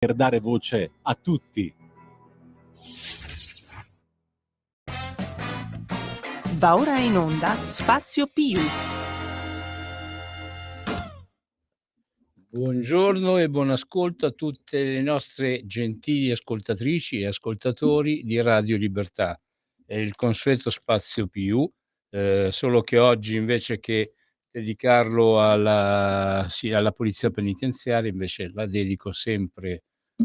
per dare voce a tutti. Va ora in onda Spazio Più. Buongiorno e buon ascolto a tutte le nostre gentili ascoltatrici e ascoltatori di Radio Libertà. È il consueto Spazio Più, solo che oggi invece che dedicarlo alla polizia penitenziaria, invece la dedico sempre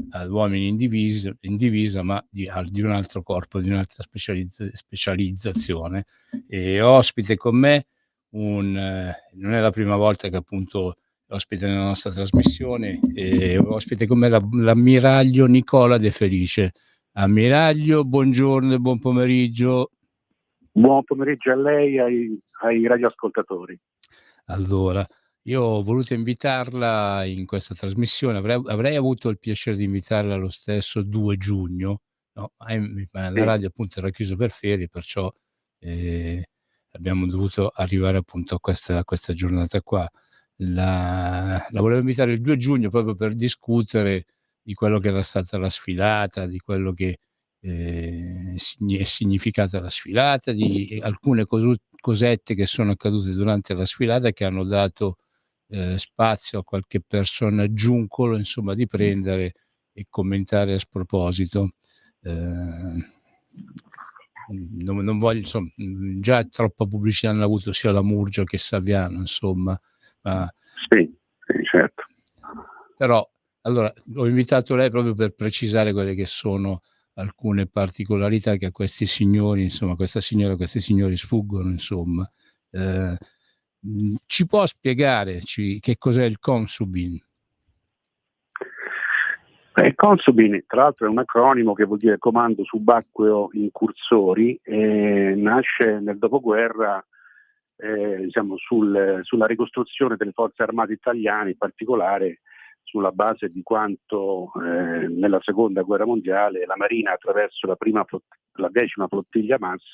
ad uomini in divisa, ma di un altro corpo, di un'altra specializzazione. E ospite con me non è la prima volta che appunto ospite nella nostra trasmissione, e ospite con me l'ammiraglio Nicola De Felice. Ammiraglio, buongiorno e buon pomeriggio. Buon pomeriggio a lei e ai radioascoltatori. Allora, io ho voluto invitarla in questa trasmissione, avrei avuto il piacere di invitarla lo stesso 2 giugno, no, ma la radio appunto era chiusa per ferie, perciò abbiamo dovuto arrivare appunto a questa giornata qua. La volevo invitare il 2 giugno proprio per discutere di quello che era stata la sfilata, di quello che è significata la sfilata, di alcune cosette che sono accadute durante la sfilata che hanno dato spazio a qualche personaggiuncolo, insomma, di prendere e commentare a sproposito. Non voglio, insomma, già troppa pubblicità hanno avuto sia la Murgia che Saviano, insomma. Sì, certo. Però, allora, ho invitato lei proprio per precisare quelle che sono alcune particolarità che a questi signori, insomma, questa signora e questi signori sfuggono, insomma. Ci può spiegare che cos'è il Consubin? Il Consubin, tra l'altro, è un acronimo che vuol dire Comando Subacqueo Incursori, nasce nel dopoguerra diciamo sulla ricostruzione delle forze armate italiane, in particolare sulla base di quanto nella seconda guerra mondiale la Marina, attraverso la 10ª flottiglia MAS,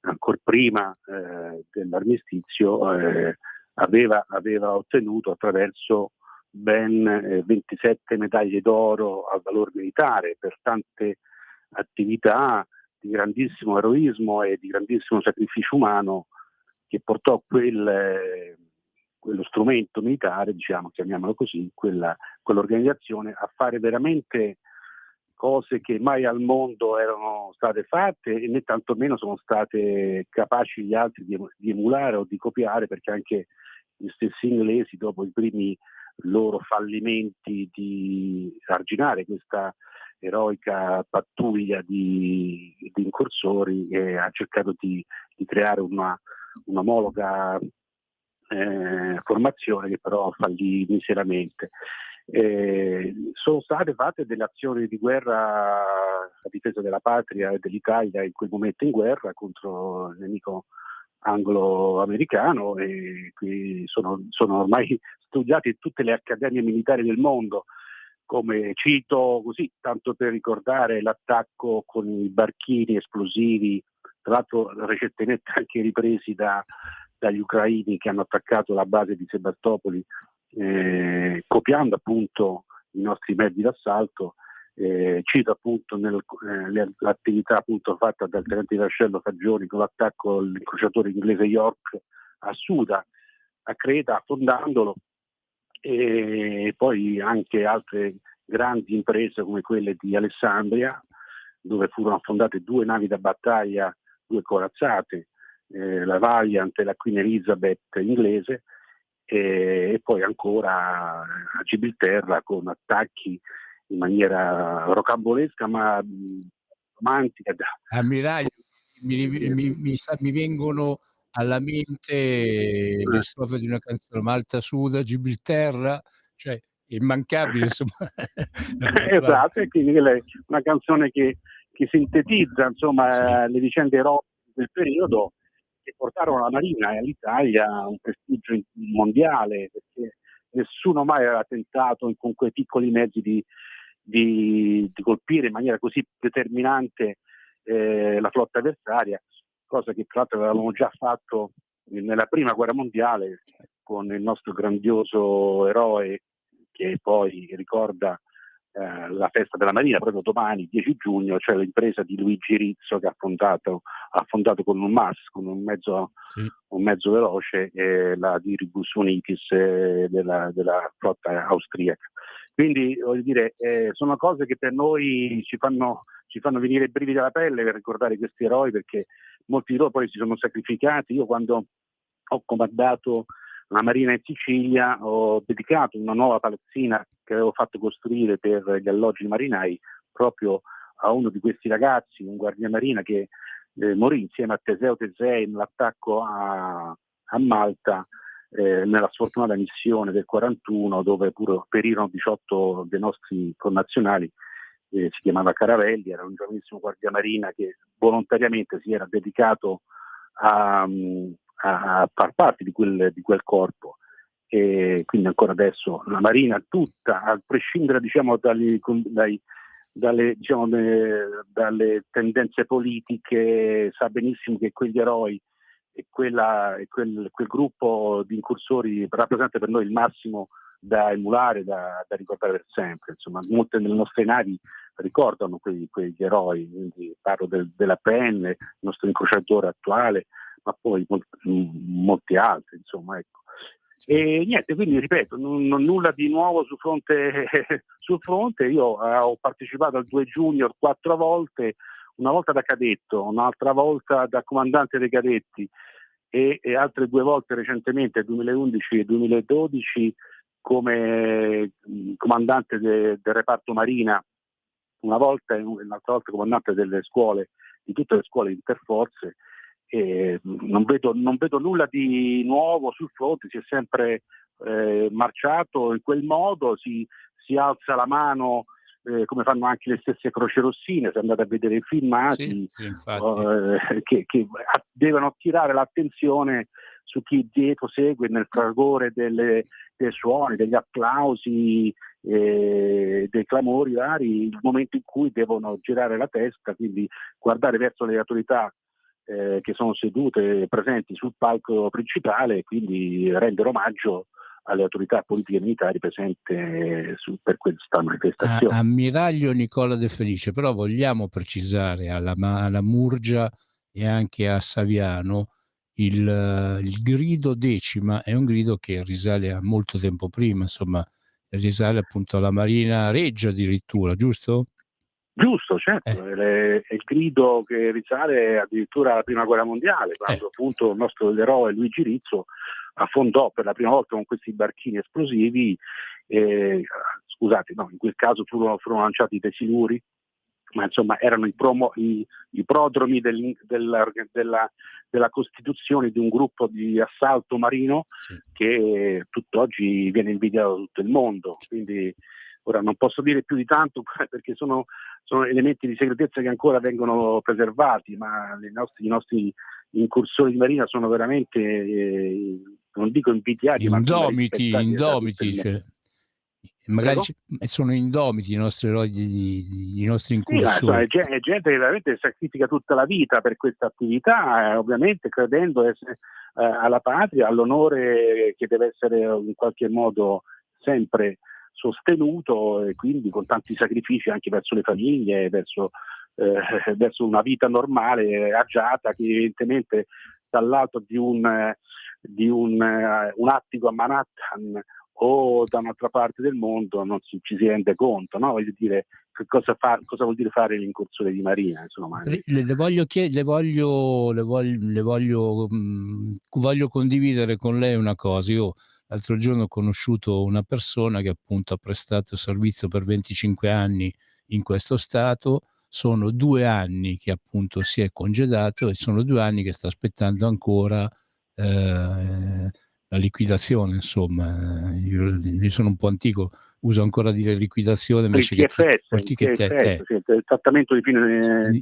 ancora prima dell'armistizio, aveva ottenuto attraverso ben 27 medaglie d'oro al valor militare per tante attività di grandissimo eroismo e di grandissimo sacrificio umano, che portò quello strumento militare, diciamo, chiamiamolo così, quell'organizzazione a fare veramente cose che mai al mondo erano state fatte e né tantomeno sono state capaci gli altri di emulare o di copiare, perché anche gli stessi inglesi, dopo i primi loro fallimenti di arginare questa eroica pattuglia di incursori, ha cercato di creare un'omologa formazione che però fallì miseramente. Sono state fatte delle azioni di guerra a difesa della patria e dell'Italia in quel momento in guerra contro il nemico anglo-americano, e qui sono ormai studiati in tutte le accademie militari del mondo, come cito così tanto per ricordare l'attacco con i barchini esplosivi, tra l'altro recentemente anche ripresi dagli ucraini, che hanno attaccato la base di Sebastopoli, copiando appunto i nostri mezzi d'assalto. Cito appunto l'attività appunto fatta dal tenente vascello Fagioni con l'attacco all'incrociatore inglese York a Suda, a Creta, affondandolo, e poi anche altre grandi imprese come quelle di Alessandria, dove furono affondate 2 navi da battaglia, 2 corazzate, la Valiant e la Queen Elizabeth inglese, e poi ancora a Gibilterra con attacchi in maniera rocambolesca ma romantica. Ammiraglio, mi vengono alla mente le strofe di una canzone: Malta Suda, Gibilterra, cioè immancabile, insomma. Esatto, e quindi quella è una canzone che sintetizza, insomma, Sì. le vicende eroiche del periodo, che portarono alla Marina e all'Italia un prestigio mondiale, perché nessuno mai aveva tentato con quei piccoli mezzi di colpire in maniera così determinante la flotta avversaria, cosa che tra l'altro avevamo già fatto nella prima guerra mondiale con il nostro grandioso eroe, che poi ricorda la festa della Marina, proprio domani, 10 giugno, c'è l'impresa di Luigi Rizzo che ha fondato con un MAS, con un mezzo veloce, la Diribus Unitis della flotta austriaca. Quindi voglio dire, sono cose che per noi ci fanno venire i brividi alla pelle per ricordare questi eroi, perché molti di loro poi si sono sacrificati. Io quando ho comandato la Marina in Sicilia ho dedicato una nuova palazzina che avevo fatto costruire per gli alloggi marinai proprio a uno di questi ragazzi, un guardiamarina che morì insieme a Teseo Tesei nell'attacco a Malta, nella sfortunata missione del 41, dove pure perirono 18 dei nostri connazionali. Si chiamava Caravelli, era un giovanissimo guardiamarina che volontariamente si era dedicato a far parte di quel corpo, e quindi ancora adesso la Marina tutta, a prescindere dalle tendenze politiche, sa benissimo che quegli eroi e quel gruppo di incursori rappresenta per noi il massimo da emulare, da ricordare per sempre. Insomma, molte delle nostre navi ricordano quegli eroi, quindi parlo della PN, il nostro incrociatore attuale, ma poi molti altri, insomma, ecco. E niente, quindi ripeto, nulla di nuovo sul fronte. Io ho partecipato al 2 giugno 4 volte, una volta da cadetto, un'altra volta da comandante dei cadetti e altre 2 volte recentemente, 2011 e 2012, come comandante del reparto Marina, una volta e un'altra volta comandante delle scuole, di tutte le scuole interforze. Non vedo nulla di nuovo sul fronte, si è sempre marciato in quel modo, si alza la mano come fanno anche le stesse croci rossine, se andate a vedere i filmati, che devono attirare l'attenzione su chi dietro segue nel fragore dei suoni, degli applausi, dei clamori vari, il momento in cui devono girare la testa, quindi guardare verso le autorità che sono sedute presenti sul palco principale, e quindi rendere omaggio alle autorità politiche e militari presenti per questa manifestazione. Ammiraglio Nicola De Felice, però vogliamo precisare alla Murgia e anche a Saviano il grido Decima è un grido che risale a molto tempo prima, insomma, risale appunto alla Marina Regia addirittura, giusto? Giusto, certo, è il grido che risale addirittura alla Prima Guerra Mondiale, quando appunto il nostro eroe Luigi Rizzo affondò per la prima volta con questi barchini esplosivi, scusate, no, in quel caso furono lanciati dei siluri, ma insomma erano i prodromi della costituzione di un gruppo di assalto marino che tutt'oggi viene invidiato da tutto il mondo. Quindi ora non posso dire più di tanto perché sono elementi di segretezza che ancora vengono preservati, ma i nostri incursori di marina sono veramente, non dico invidiati, indomiti, cioè, magari sono indomiti i nostri eroi, i nostri incursori. Sì, è gente che veramente sacrifica tutta la vita per questa attività, ovviamente credendo alla patria, all'onore che deve essere in qualche modo sempre sostenuto, e quindi con tanti sacrifici anche verso le famiglie, verso una vita normale, agiata, che evidentemente dall'alto di un attico a Manhattan o da un'altra parte del mondo non ci si rende conto, no? Voglio dire, cosa vuol dire fare l'incursore di marina, insomma. Voglio condividere con lei una cosa. Io l'altro giorno ho conosciuto una persona che appunto ha prestato servizio per 25 anni in questo stato, sono 2 anni che appunto si è congedato e sono 2 anni che sta aspettando ancora la liquidazione, insomma. Io sono un po' antico, uso ancora dire liquidazione invece il trattamento di fine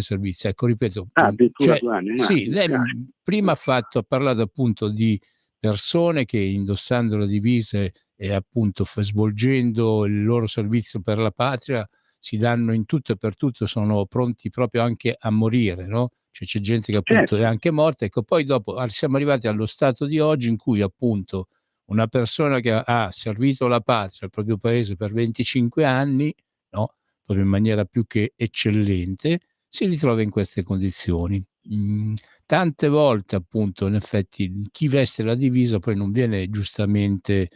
servizio. Ecco, ripeto, addirittura 2 anni. Sì, lei prima ha parlato appunto di persone che indossando le divise e appunto svolgendo il loro servizio per la patria si danno in tutto e per tutto, sono pronti proprio anche a morire, no? Cioè c'è gente che appunto è anche morta. Ecco, poi dopo siamo arrivati allo stato di oggi in cui appunto una persona che ha servito la patria, il proprio paese per 25 anni, no? Proprio in maniera più che eccellente, si ritrova in queste condizioni. Tante volte, appunto, in effetti, chi veste la divisa poi non viene giustamente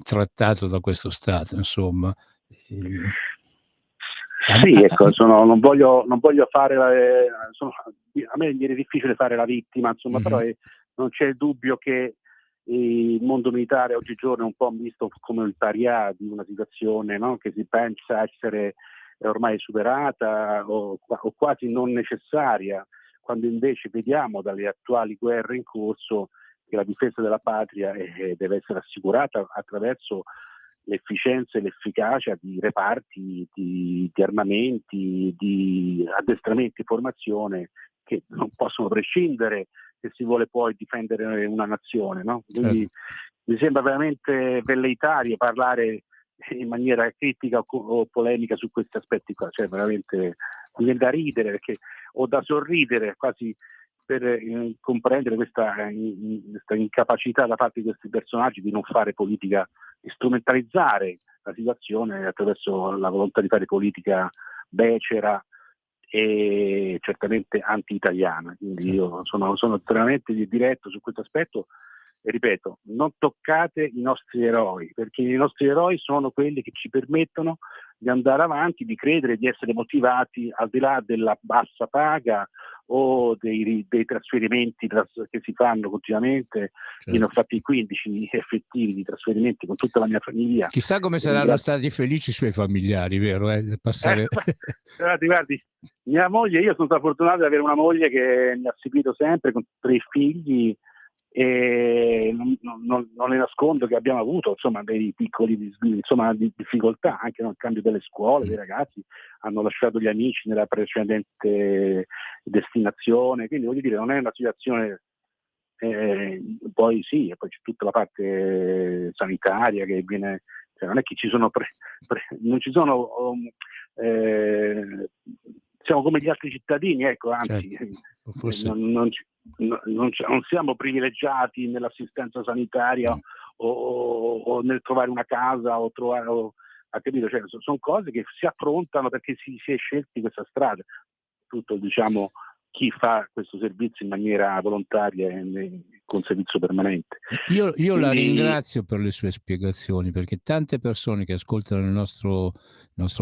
trattato da questo Stato, insomma. Sì, ecco, non voglio fare a me viene difficile fare la vittima, insomma, però non c'è dubbio che il mondo militare oggigiorno è un po' visto come il paria di una situazione, no? Che si pensa essere ormai superata o quasi non necessaria, quando invece vediamo dalle attuali guerre in corso che la difesa della patria deve essere assicurata attraverso l'efficienza e l'efficacia di reparti, di armamenti, di addestramenti e formazione che non possono prescindere se si vuole poi difendere una nazione, no? Quindi mi sembra veramente velleitario parlare in maniera critica o polemica su questi aspetti qua, cioè veramente mi viene da ridere o da sorridere quasi per comprendere questa incapacità da parte di questi personaggi di non fare politica, di strumentalizzare la situazione attraverso la volontà di fare politica becera e certamente anti-italiana. Quindi io sono veramente diretto su questo aspetto e ripeto, non toccate i nostri eroi, perché i nostri eroi sono quelli che ci permettono di andare avanti, di credere, di essere motivati al di là della bassa paga o dei trasferimenti che si fanno continuamente. Io ne ho fatti 15 effettivi di trasferimenti con tutta la mia famiglia. Chissà come saranno stati felici i suoi familiari, vero? Passare... guardi, mia moglie, io sono stato fortunato di avere una moglie che mi ha seguito sempre con 3 figli e non le nascondo che abbiamo avuto insomma dei piccoli di difficoltà anche nel cambio delle scuole, dei ragazzi hanno lasciato gli amici nella precedente destinazione, quindi voglio dire non è una situazione poi sì, e poi c'è tutta la parte sanitaria che viene, cioè non è che ci sono non ci sono siamo come gli altri cittadini, ecco, anzi forse... non siamo privilegiati nell'assistenza sanitaria o nel trovare una casa o trovare capito? Cioè, sono cose che si affrontano perché si è scelti questa strada. Tutto diciamo chi fa questo servizio in maniera volontaria e con servizio permanente. Io quindi... la ringrazio per le sue spiegazioni, perché tante persone che ascoltano il nostro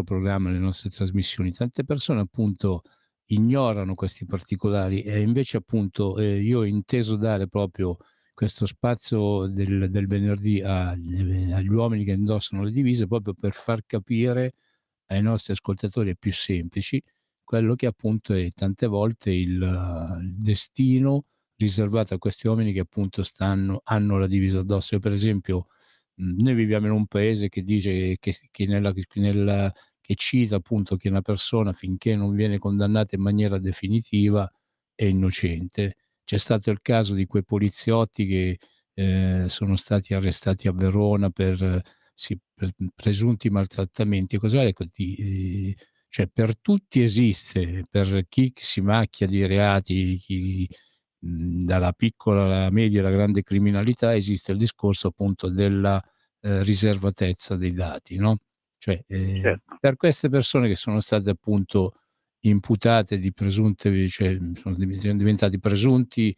programma, le nostre trasmissioni, tante persone appunto ignorano questi particolari e invece appunto io ho inteso dare proprio questo spazio del venerdì agli uomini che indossano le divise proprio per far capire ai nostri ascoltatori più semplici quello che appunto è tante volte il destino riservato a questi uomini che appunto hanno la divisa addosso. Io, per esempio, noi viviamo in un paese che dice che cita appunto che una persona finché non viene condannata in maniera definitiva è innocente. C'è stato il caso di quei poliziotti che sono stati arrestati a Verona per presunti maltrattamenti, cioè per tutti esiste, per chi si macchia di reati, dalla piccola alla media alla grande criminalità, esiste il discorso appunto della riservatezza dei dati, no? Cioè certo. per queste persone che sono state appunto imputate di presunte, cioè sono diventati presunti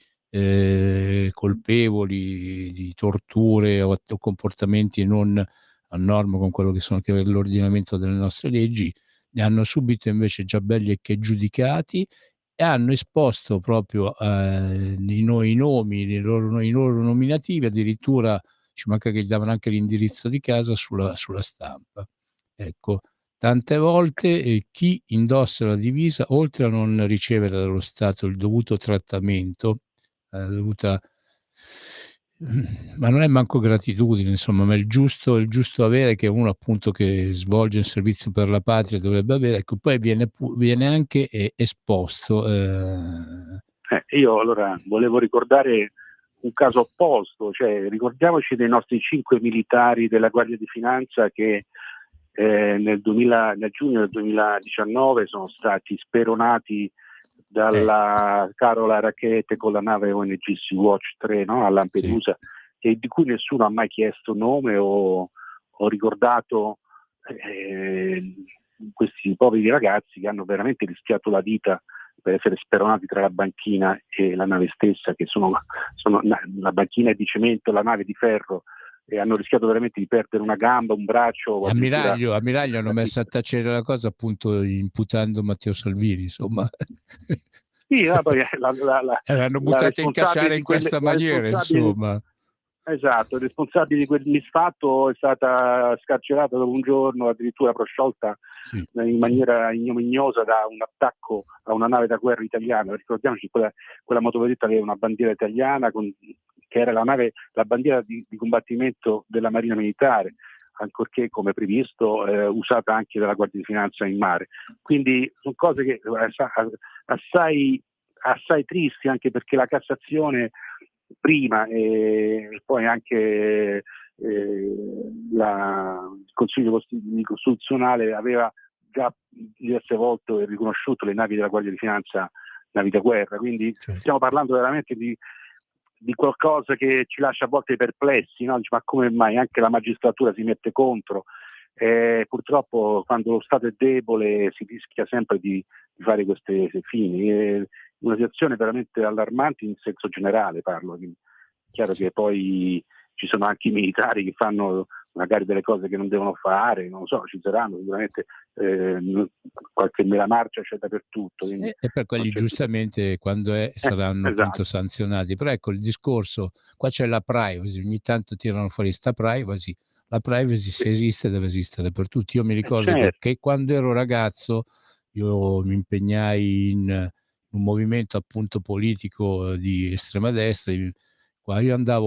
colpevoli di torture o comportamenti non a norma con quello che è l'ordinamento delle nostre leggi, ne hanno subito invece già belli e che giudicati e hanno esposto proprio i nomi, i loro nominativi, addirittura ci manca che gli davano anche l'indirizzo di casa sulla stampa. Ecco, tante volte chi indossa la divisa, oltre a non ricevere dallo Stato il dovuto trattamento, ma non è manco gratitudine, insomma, ma il giusto avere che uno appunto che svolge un servizio per la patria dovrebbe avere, ecco, poi viene anche esposto. Io allora volevo ricordare un caso opposto, cioè ricordiamoci dei nostri 5 militari della Guardia di Finanza che nel giugno del 2019 sono stati speronati dalla Carola Rackete con la nave ONG Sea-Watch 3, no? A Lampedusa, e di cui nessuno ha mai chiesto nome o ricordato questi poveri ragazzi che hanno veramente rischiato la vita per essere speronati tra la banchina e la nave stessa, che sono la banchina è di cemento, la nave di ferro, e hanno rischiato veramente di perdere una gamba, un braccio. Ammiraglio hanno messo a tacere la cosa, appunto imputando Matteo Salvini, insomma. Sì, poi l'hanno buttato in casciare in questa maniera, insomma. Esatto, il responsabile di quel misfatto è stata scarcerata dopo un giorno, addirittura prosciolta in maniera ignominiosa da un attacco a una nave da guerra italiana. Ricordiamoci, quella motovedetta aveva una bandiera italiana, che era la bandiera di combattimento della Marina Militare, ancorché, come previsto, usata anche dalla Guardia di Finanza in mare. Quindi sono cose che assai tristi, anche perché la Cassazione prima e poi anche il Consiglio Costituzionale aveva già diverse volte riconosciuto le navi della Guardia di Finanza navi da guerra, quindi stiamo parlando veramente di qualcosa che ci lascia a volte perplessi, no? Dice, ma come mai anche la magistratura si mette contro? Purtroppo quando lo Stato è debole si rischia sempre di fare queste fini. È una situazione veramente allarmante in senso generale, parlo. Chiaro che poi ci sono anche i militari che fanno magari delle cose che non devono fare, non lo so, ci saranno sicuramente qualche mela marcia c'è dappertutto. E per quelli giustamente quando saranno appunto sanzionati. Però ecco il discorso, qua c'è la privacy, ogni tanto tirano fuori sta privacy. La privacy se esiste deve esistere per tutti. Io mi ricordo che quando ero ragazzo io mi impegnai in un movimento appunto politico di estrema destra. Io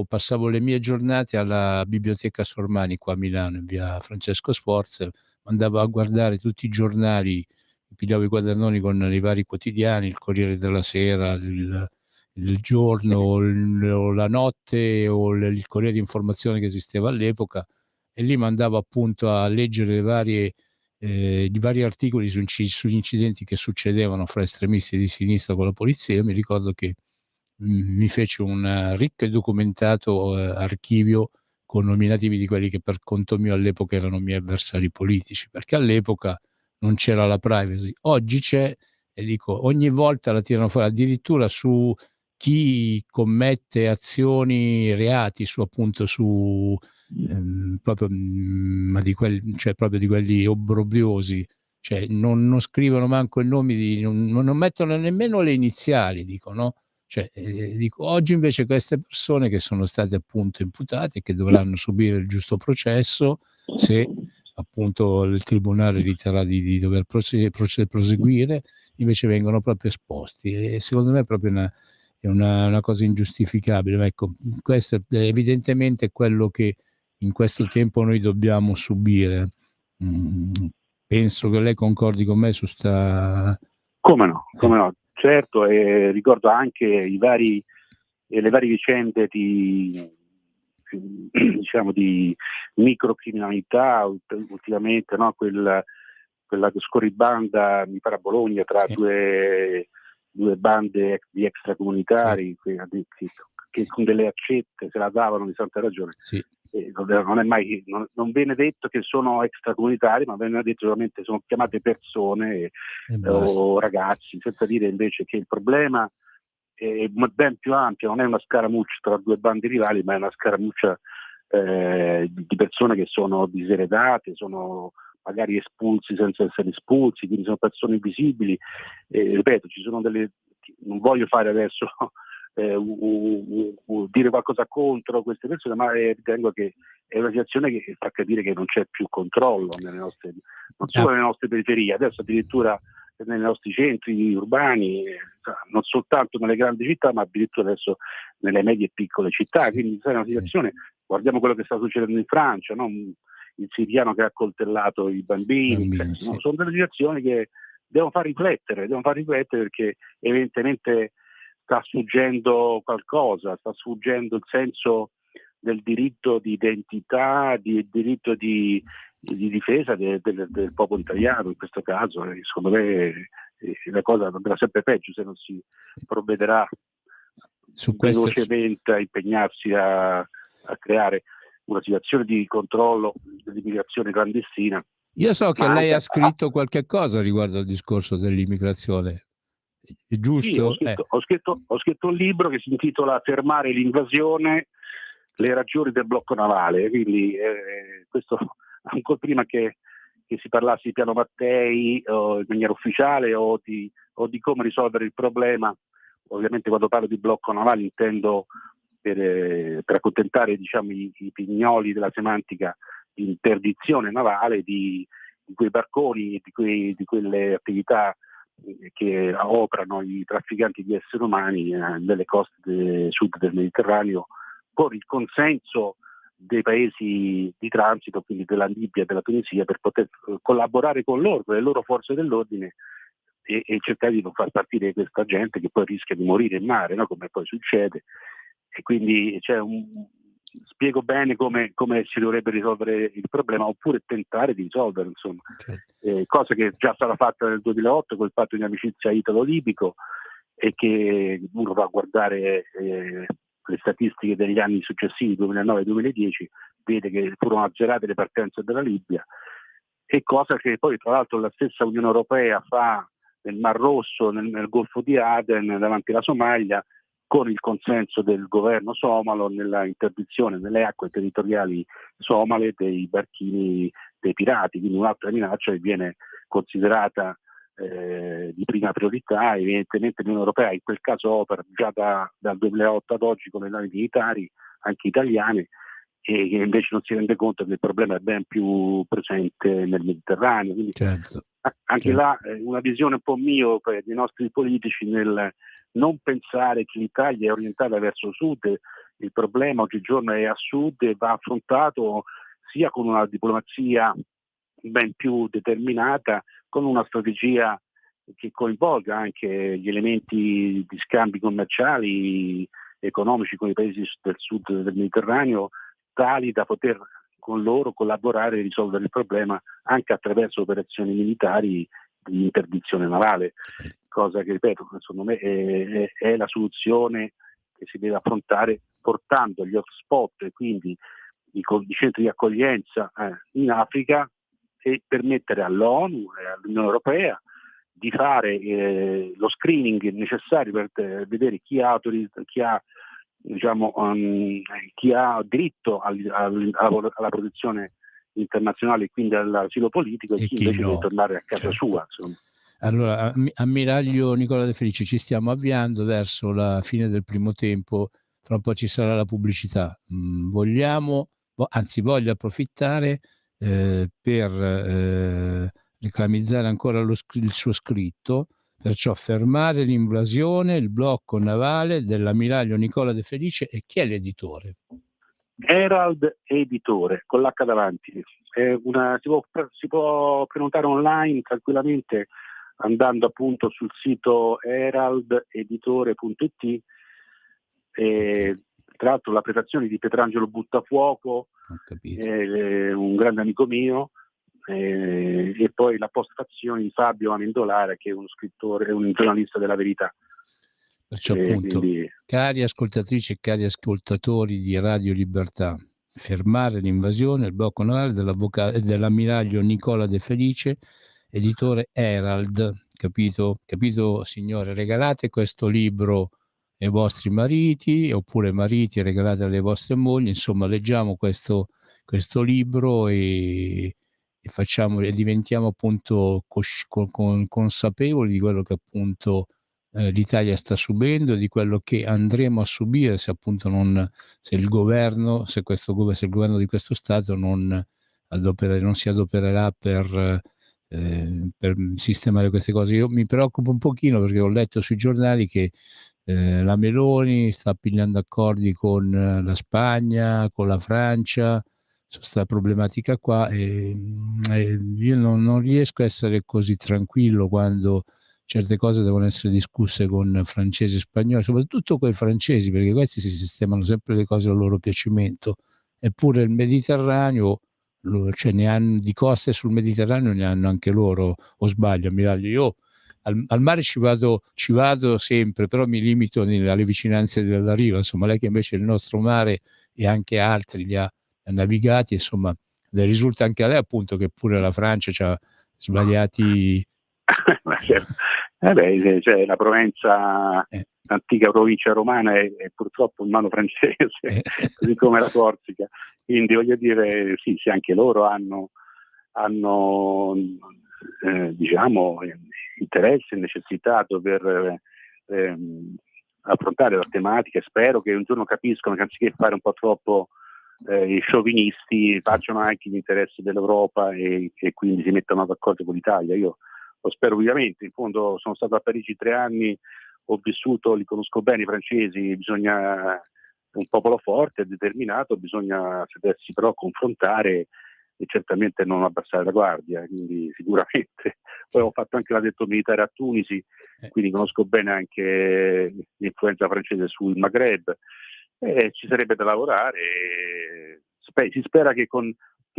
passavo le mie giornate alla Biblioteca Sormani qua a Milano, in via Francesco Sforza, andavo a guardare tutti i giornali, pigliavo i quadernoni con i vari quotidiani, il Corriere della Sera, il Giorno, o la Notte, o il Corriere di Informazione che esisteva all'epoca, e lì mandavo appunto a leggere i vari articoli sugli incidenti che succedevano fra estremisti di sinistra con la polizia. Io mi ricordo che mi fece un ricco e documentato archivio con nominativi di quelli che per conto mio all'epoca erano miei avversari politici, perché all'epoca non c'era la privacy. Oggi c'è, e dico, ogni volta la tirano fuori, addirittura su chi commette azioni, reati, proprio, ma proprio di quelli obbrobriosi, cioè non scrivono manco i nomi, non mettono nemmeno le iniziali, dico, no? Cioè, dico, oggi invece queste persone che sono state appunto imputate e che dovranno subire il giusto processo, se appunto il tribunale riterrà di dover proseguire, invece vengono proprio esposti, e secondo me è proprio una cosa ingiustificabile. Ma ecco, questo è evidentemente quello che in questo tempo noi dobbiamo subire. Penso che lei concordi con me su sta... Come no, certo, e ricordo anche le varie vicende di microcriminalità ultimamente, no? Quella scorribanda mi pare a Bologna tra due bande di extracomunitari che con delle accette se la davano di santa ragione. Non viene detto che sono extracomunitari, ma viene detto solamente sono chiamate persone o ragazzi, senza dire invece che il problema è ben più ampio, non è una scaramuccia tra due bande rivali, ma è una scaramuccia di persone che sono diseredate, sono magari espulsi senza essere espulsi, quindi sono persone invisibili. Ripeto, ci sono non voglio fare adesso dire qualcosa contro queste persone, ma ritengo che è una situazione che fa capire che non c'è più controllo non solo nelle nostre periferie, adesso addirittura nei nostri centri urbani, non soltanto nelle grandi città, ma addirittura adesso nelle medie e piccole città. Quindi è una situazione, guardiamo quello che sta succedendo in Francia, no? Il siriano che ha accoltellato i bambini. No? Sono delle situazioni che devono far riflettere perché evidentemente sta sfuggendo qualcosa, sta sfuggendo il senso del diritto di identità, di diritto di difesa del popolo italiano in questo caso. Secondo me la cosa andrà sempre peggio se non si provvederà Su velocemente a impegnarsi a creare una situazione di controllo dell'immigrazione clandestina. Io so che Ma lei anche ha scritto qualche cosa riguardo al discorso dell'immigrazione, è sì, giusto? ho scritto un libro che si intitola Fermare l'invasione, le ragioni del blocco navale, quindi questo ancora prima che si parlasse di piano Mattei o in maniera ufficiale o di come risolvere il problema. Ovviamente quando parlo di blocco navale intendo, per accontentare diciamo i pignoli della semantica, di interdizione navale di quei barconi e di quelle attività che operano i trafficanti di esseri umani nelle coste sud del Mediterraneo, con il consenso dei paesi di transito, quindi della Libia e della Tunisia, per poter collaborare con loro, con le loro forze dell'ordine e cercare di non far partire questa gente che poi rischia di morire in mare, no? Come poi succede. E quindi spiego bene come si dovrebbe risolvere il problema, oppure tentare di risolverlo, insomma. Cosa che già stata fatta nel 2008 col patto di amicizia italo-libico, e che uno va a guardare le statistiche degli anni successivi, 2009-2010, vede che furono azzerate le partenze dalla Libia, e cosa che poi tra l'altro la stessa Unione Europea fa nel Mar Rosso, nel Golfo di Aden, davanti alla Somalia, con il consenso del governo somalo, nella interdizione nelle acque territoriali somale dei barchini dei pirati, quindi un'altra minaccia che viene considerata di prima priorità. Evidentemente l'Unione Europea in quel caso opera già dal 2008 ad oggi con le navi militari, anche italiane, e che invece non si rende conto che il problema è ben più presente nel Mediterraneo. Quindi anche là una visione un po' miope dei nostri politici nel non pensare che l'Italia è orientata verso sud. Il problema oggigiorno è a sud e va affrontato sia con una diplomazia ben più determinata, con una strategia che coinvolga anche gli elementi di scambi commerciali, economici con i paesi del sud del Mediterraneo, tali da poter con loro collaborare e risolvere il problema anche attraverso operazioni militari di interdizione navale, cosa che, ripeto, secondo me è la soluzione che si deve affrontare, portando gli hotspot e quindi i centri di accoglienza in Africa, e permettere all'ONU e all'Unione Europea di fare lo screening necessario per vedere chi ha diritto alla protezione internazionale e quindi all'asilo politico, e chi invece deve tornare a casa sua. Insomma. Allora, ammiraglio Nicola De Felice, ci stiamo avviando verso la fine del primo tempo, fra un po' ci sarà la pubblicità. Voglio approfittare per reclamizzare ancora il suo scritto, perciò fermare l'invasione, il blocco navale dell'ammiraglio Nicola De Felice. E chi è l'editore? Herald Editore, con l'H davanti. Si può prenotare online tranquillamente andando appunto sul sito heraldeditore.it. Tra l'altro la prefazione di Pietrangelo Buttafuoco, un grande amico mio, e poi la postfazione di Fabio Amendolara, che è uno scrittore, un giornalista della Verità. Perciò appunto, cari ascoltatrici e cari ascoltatori di Radio Libertà, fermare l'invasione, il blocco navale dell'ammiraglio Nicola De Felice, editore Herald, capito signore? Regalate questo libro ai vostri mariti, oppure mariti regalate alle vostre mogli, insomma leggiamo questo libro e diventiamo appunto consapevoli di quello che appunto l'Italia sta subendo, di quello che andremo a subire se appunto se il governo di questo Stato non si adopererà per sistemare queste cose. Io mi preoccupo un pochino perché ho letto sui giornali che la Meloni sta pigliando accordi con la Spagna, con la Francia su questa problematica qua, e io non riesco a essere così tranquillo quando certe cose devono essere discusse con francesi e spagnoli, soprattutto con i francesi, perché questi si sistemano sempre le cose al loro piacimento. Eppure il Mediterraneo, ne hanno di coste sul Mediterraneo, ne hanno anche loro, o sbaglio, ammiraglio? Io al mare ci vado sempre, però mi limito alle vicinanze della riva, insomma. Lei che invece il nostro mare e anche altri li ha navigati, insomma, le risulta anche a lei appunto che pure la Francia ci ha svariati Certo. Cioè, la Provenza, l'antica provincia romana è purtroppo in mano francese, così come la Corsica, quindi voglio dire sì, anche loro hanno diciamo interesse e necessità a dover affrontare la tematica, e spero che un giorno capiscono che anziché fare un po' troppo i sciovinisti facciano anche gli interessi dell'Europa e quindi si mettano d'accordo con l'Italia. Io lo spero vivamente, in fondo sono stato a Parigi 3 anni, ho vissuto, li conosco bene i francesi, bisogna un popolo forte e determinato, bisogna sapersi però confrontare e certamente non abbassare la guardia, quindi sicuramente. Poi ho fatto anche l'addetto militare a Tunisi, quindi conosco bene anche l'influenza francese sul Maghreb, ci sarebbe da lavorare, si spera che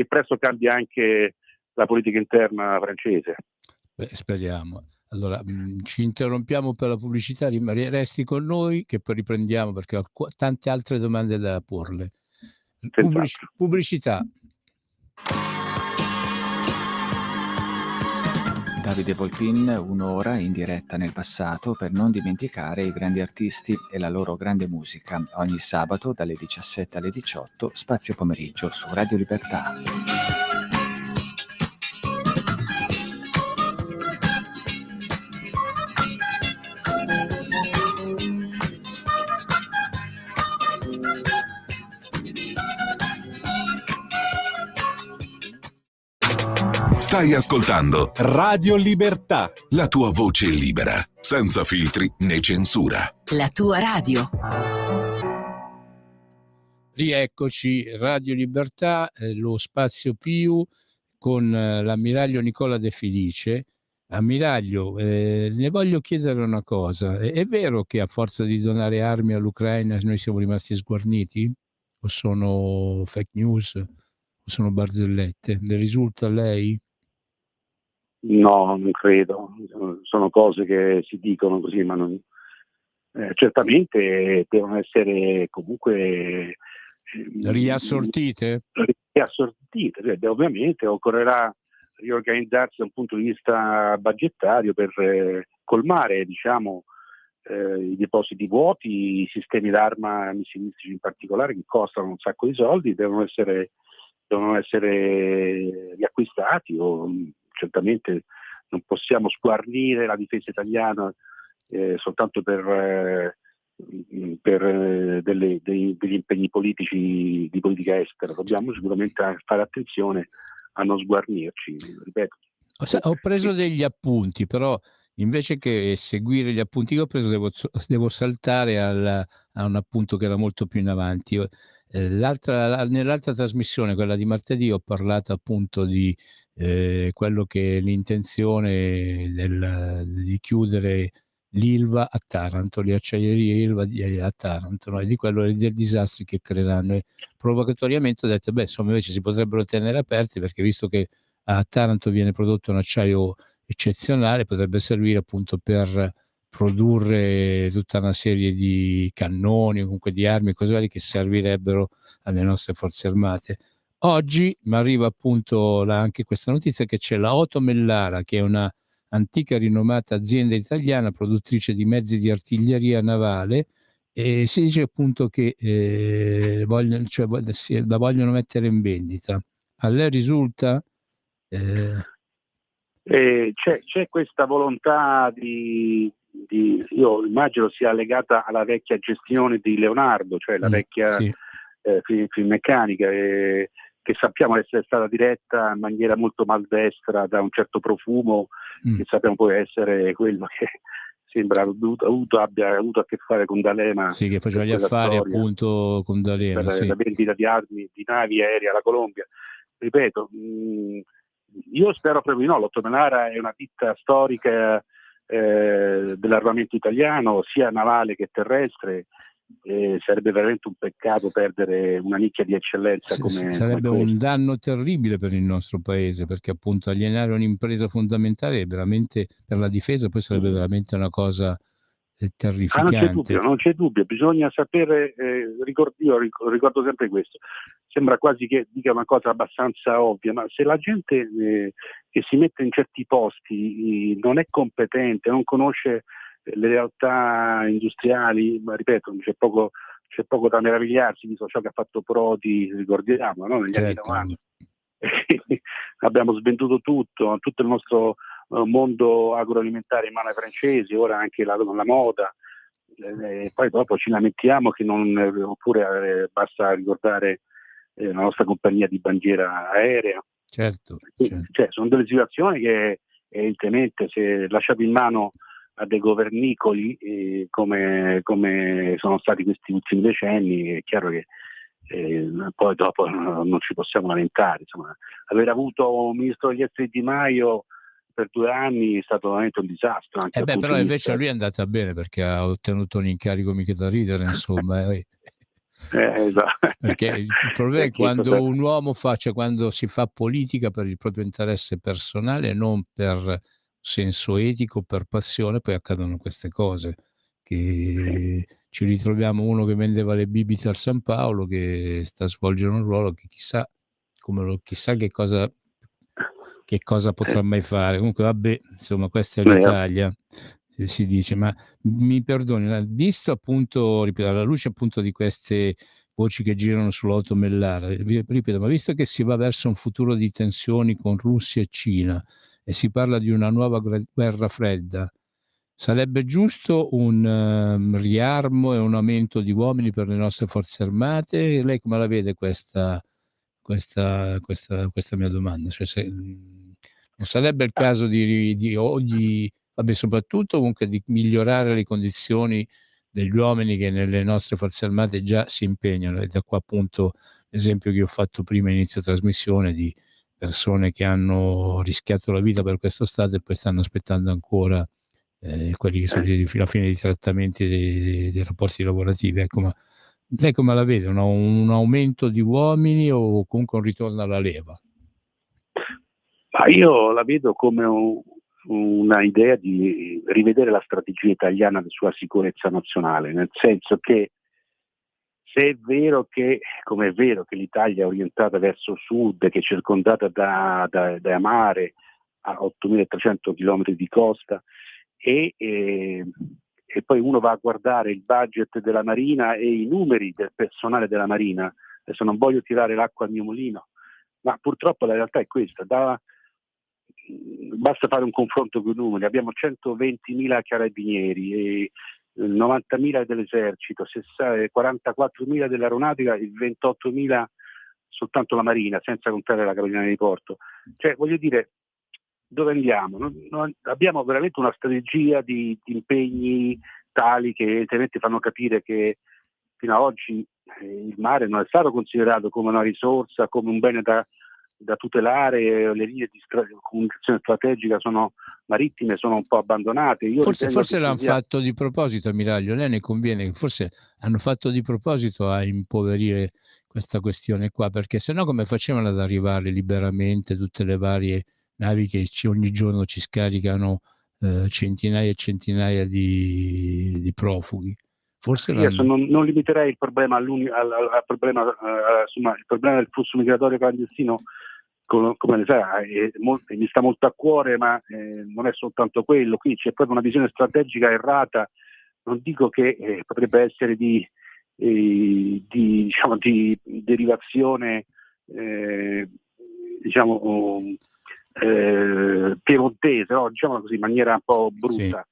presto cambi anche la politica interna francese. Speriamo. Allora, ci interrompiamo per la pubblicità, resti con noi che poi riprendiamo perché ho tante altre domande da porle. Pubblicità. Davide Volpin, un'ora in diretta nel passato per non dimenticare i grandi artisti e la loro grande musica. Ogni sabato dalle 17 alle 18, Spazio Pomeriggio su Radio Libertà. Stai ascoltando Radio Libertà, la tua voce libera, senza filtri né censura. La tua radio. Rieccoci, Radio Libertà, lo Spazio Più con l'ammiraglio Nicola De Felice. Ammiraglio, ne voglio chiedere una cosa. È vero che a forza di donare armi all'Ucraina noi siamo rimasti sguarniti? O sono fake news? O sono barzellette? Le risulta a lei? No, non credo. Sono cose che si dicono così, ma non... certamente devono essere comunque riassortite? Riassortite, ovviamente occorrerà riorganizzarsi da un punto di vista budgetario per colmare, diciamo, i depositi vuoti, i sistemi d'arma missilistici in particolare che costano un sacco di soldi, devono essere riacquistati, o certamente non possiamo sguarnire la difesa italiana soltanto per degli impegni politici di politica estera. Dobbiamo sicuramente fare attenzione a non sguarnirci, ripeto. Ho preso degli appunti, però invece che seguire gli appunti che ho preso devo saltare a un appunto che era molto più in avanti. Nell'altra trasmissione, quella di martedì, ho parlato appunto di quello che è l'intenzione di chiudere l'Ilva a Taranto, le acciaierie Ilva a Taranto, no? E di quello dei disastri che creeranno. E provocatoriamente ho detto, insomma, invece si potrebbero tenere aperti, perché visto che a Taranto viene prodotto un acciaio eccezionale, potrebbe servire appunto per produrre tutta una serie di cannoni o comunque di armi e cose varie che servirebbero alle nostre forze armate. Oggi mi arriva appunto anche questa notizia che c'è la Oto Mellara, che è una antica rinomata azienda italiana produttrice di mezzi di artiglieria navale, e si dice appunto che la vogliono mettere in vendita. A lei risulta? C'è questa volontà io immagino sia legata alla vecchia gestione di Leonardo, cioè la vecchia Finmeccanica, che sappiamo essere stata diretta in maniera molto maldestra da un certo Profumo, che sappiamo poi essere quello che sembra abbia avuto a che fare con D'Alema. Sì, che faceva gli affari appunto con D'Alema. Per la vendita di armi, di navi aeree alla Colombia. Ripeto, io spero proprio di no. L'Otto Melara è una ditta storica dell'armamento italiano, sia navale che terrestre, sarebbe veramente un peccato perdere una nicchia di eccellenza come sarebbe come un danno terribile per il nostro paese, perché appunto alienare un'impresa fondamentale è veramente per la difesa, poi sarebbe veramente una cosa terrificante. Non c'è dubbio, bisogna sapere, io ricordo sempre questo, sembra quasi che dica una cosa abbastanza ovvia, ma se la gente che si mette in certi posti non è competente, non conosce le realtà industriali, ma ripeto, c'è poco da meravigliarsi di ciò che ha fatto Prodi, ricordiamo, no? Negli anni Certo. 90. Abbiamo svenduto tutto il nostro mondo agroalimentare in mano ai francesi, ora anche la moda, poi dopo ci lamentiamo che oppure basta ricordare la nostra compagnia di bandiera aerea. Certo. Cioè, sono delle situazioni che evidentemente, se lasciate in mano a dei governicoli come sono stati questi ultimi decenni, è chiaro che poi dopo non ci possiamo lamentare. Insomma, aver avuto un ministro degli esteri Di Maio per 2 anni è stato veramente un disastro. Anche Però invece a lui è andata bene, perché ha ottenuto un incarico mica da ridere, insomma. Esatto. Perché il problema è quando un uomo quando si fa politica per il proprio interesse personale, non per senso etico, per passione, poi accadono queste cose, che ci ritroviamo uno che vendeva le bibite al San Paolo, che sta svolgendo un ruolo che chissà che cosa potrà mai fare. Comunque vabbè, insomma, questa è l'Italia, si dice. Ma mi perdoni, visto appunto, ripeto, alla luce appunto di queste voci che girano sull'8 Mellara, ripeto, ma visto che si va verso un futuro di tensioni con Russia e Cina e si parla di una nuova guerra fredda, sarebbe giusto un riarmo e un aumento di uomini per le nostre forze armate? Lei come la vede questa mia domanda? Cioè, non sarebbe il caso vabbè, soprattutto comunque di migliorare le condizioni degli uomini che nelle nostre forze armate già si impegnano, e da qua appunto l'esempio che ho fatto prima inizio trasmissione di persone che hanno rischiato la vita per questo Stato e poi stanno aspettando ancora quelli che sono la fine dei trattamenti dei rapporti lavorativi. Ecco, ma lei come la vede? Un aumento di uomini o comunque un ritorno alla leva? Ma io la vedo come una idea di rivedere la strategia italiana sulla sicurezza nazionale, nel senso che se è vero che, come è vero che l'Italia è orientata verso sud, che è circondata da mare a 8.300 km di costa, e poi uno va a guardare il budget della Marina e i numeri del personale della Marina, adesso non voglio tirare l'acqua al mio mulino, ma purtroppo la realtà è questa. Basta fare un confronto con i numeri: abbiamo 120.000 carabinieri e 90.000 dell'esercito, 44.000 dell'aeronautica e 28.000 soltanto la Marina, senza contare la Capitaneria di Porto. Cioè, voglio dire, dove andiamo? Abbiamo veramente una strategia di impegni tali che evidentemente fanno capire che fino ad oggi il mare non è stato considerato come una risorsa, come un bene da tutelare. Le linee di comunicazione strategica marittime sono un po' abbandonate. Forse l'hanno fatto di proposito, ammiraglio. Lei ne conviene che forse hanno fatto di proposito a impoverire questa questione qua, perché sennò come facevano ad arrivare liberamente tutte le varie navi che ogni giorno ci scaricano centinaia e centinaia di profughi? Forse non limiterei il problema al problema, insomma, il problema del flusso migratorio clandestino, come le sa, mi sta molto a cuore, ma non è soltanto quello. Qui c'è proprio una visione strategica errata. Non dico che potrebbe essere di derivazione piemontese, no? Diciamo così in maniera un po' brutta,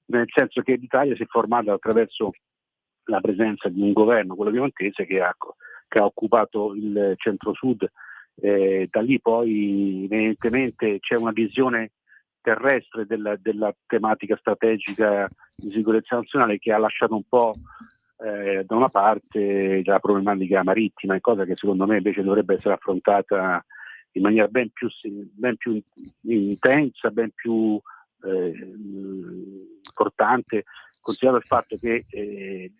nel senso che l'Italia si è formata attraverso la presenza di un governo, quello piemontese, che ha occupato il centro-sud. Da lì poi evidentemente c'è una visione terrestre della tematica strategica di sicurezza nazionale, che ha lasciato un po' da una parte la problematica marittima, cosa che secondo me invece dovrebbe essere affrontata in maniera ben più intensa, ben più importante, considerato il fatto che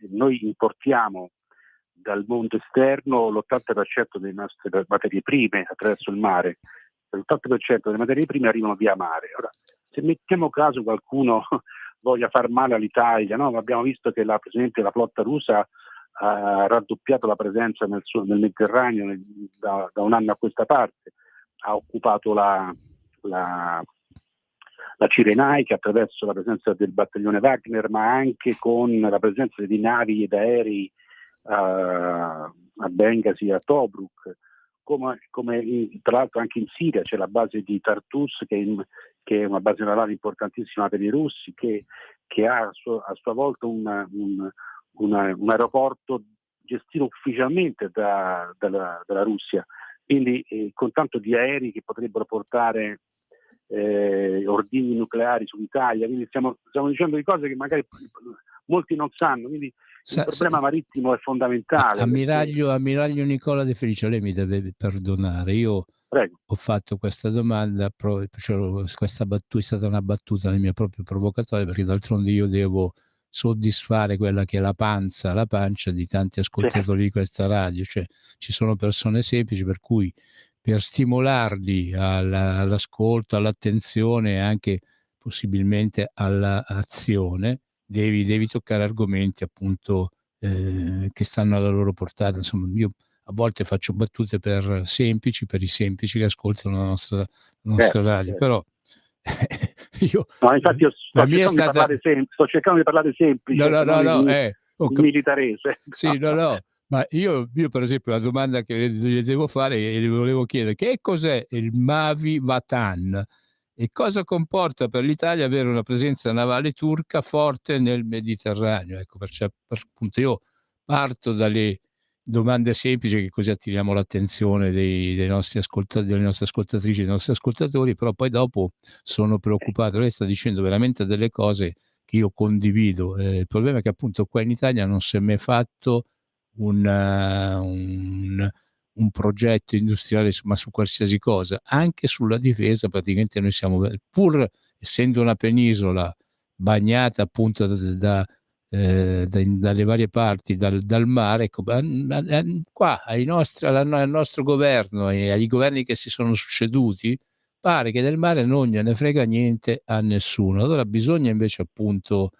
noi importiamo dal mondo esterno l'80% delle nostre materie prime attraverso il mare, l'80% delle materie prime arrivano via mare. Ora, se mettiamo caso qualcuno voglia far male all'Italia, no? Abbiamo visto che per esempio la flotta russa ha raddoppiato la presenza nel Mediterraneo da un anno a questa parte, ha occupato la Cirenaica attraverso la presenza del battaglione Wagner, ma anche con la presenza di navi ed aerei a Bengasi e a Tobruk, come tra l'altro anche in Siria c'è la base di Tartus che è una base navale importantissima per i russi, che ha a sua volta un aeroporto gestito ufficialmente dalla Russia, quindi con tanto di aerei che potrebbero portare ordigni nucleari sull'Italia. Quindi stiamo dicendo di cose che magari molti non sanno, quindi il problema marittimo è fondamentale. Ammiraglio Nicola De Felice, lei mi deve perdonare, io Prego. ho fatto questa domanda, questa battuta è stata una battuta nel mio proprio provocatoria, perché d'altronde io devo soddisfare quella che è la pancia di tanti ascoltatori di questa radio, cioè ci sono persone semplici per cui per stimolarli all'ascolto, all'attenzione e anche possibilmente all'azione devi toccare argomenti appunto che stanno alla loro portata. Insomma, io a volte faccio battute per i semplici che ascoltano la nostra radio, però io no, infatti io sto cercando di parlare semplice, in militarese. Sì, no. Ma io per esempio la domanda che le devo fare e le volevo chiedere: che cos'è il Mavi Vatan e cosa comporta per l'Italia avere una presenza navale turca forte nel Mediterraneo? Ecco, appunto io parto dalle domande semplici, che così attiriamo l'attenzione dei nostri delle nostre ascoltatrici, dei nostri ascoltatori, però poi dopo sono preoccupato. Lei sta dicendo veramente delle cose che io condivido. Il problema è che appunto qua in Italia non si è mai fatto un progetto industriale, ma su qualsiasi cosa, anche sulla difesa. Praticamente noi siamo, pur essendo una penisola bagnata appunto dalle varie parti dal mare, ecco, qua al nostro governo e ai governi che si sono succeduti pare che del mare non gliene frega niente a nessuno. Allora bisogna invece appunto